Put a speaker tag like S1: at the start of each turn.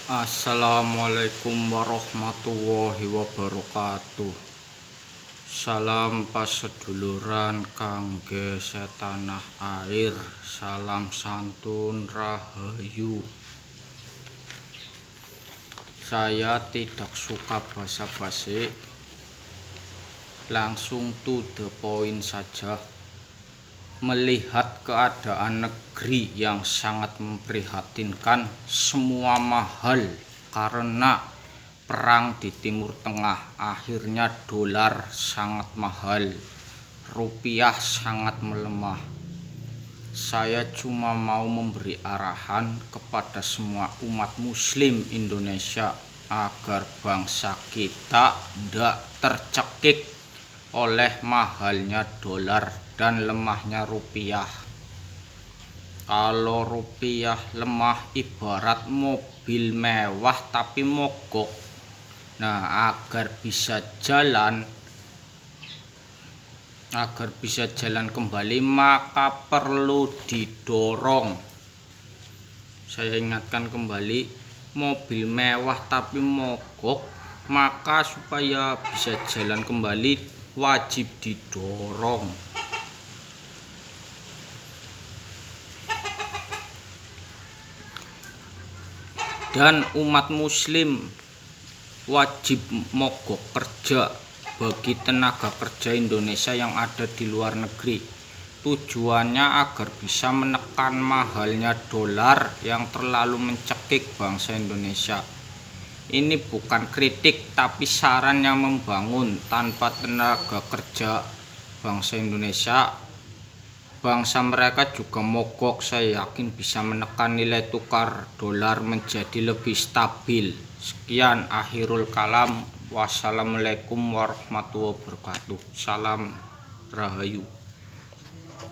S1: Assalamualaikum warahmatullahi wabarakatuh. Salam paseduluran kangge setanah air. Salam santun rahayu. Saya tidak suka basa-basi, langsung to the point saja. Melihat keadaan negeri yang sangat memprihatinkan, semua mahal karena perang di Timur Tengah. Akhirnya dolar sangat mahal, rupiah sangat melemah. Saya cuma mau memberi arahan kepada semua umat muslim Indonesia agar bangsa kita tidak tercekik oleh mahalnya dolar dan lemahnya rupiah. Kalau rupiah lemah ibarat mobil mewah tapi mogok. Nah, agar bisa jalan kembali maka perlu didorong. Saya ingatkan kembali, mobil mewah tapi mogok, maka supaya bisa jalan kembali wajib didorong. Dan umat muslim wajib mogok kerja bagi tenaga kerja Indonesia yang ada di luar negeri. Tujuannya agar bisa menekan mahalnya dolar yang terlalu mencekik bangsa Indonesia. Ini bukan kritik tapi saran yang membangun. Tanpa tenaga kerja bangsa Indonesia, bangsa mereka juga mogok. Saya yakin bisa menekan nilai tukar dolar menjadi lebih stabil. Sekian akhirul kalam. Wassalamualaikum warahmatullahi wabarakatuh. Salam rahayu.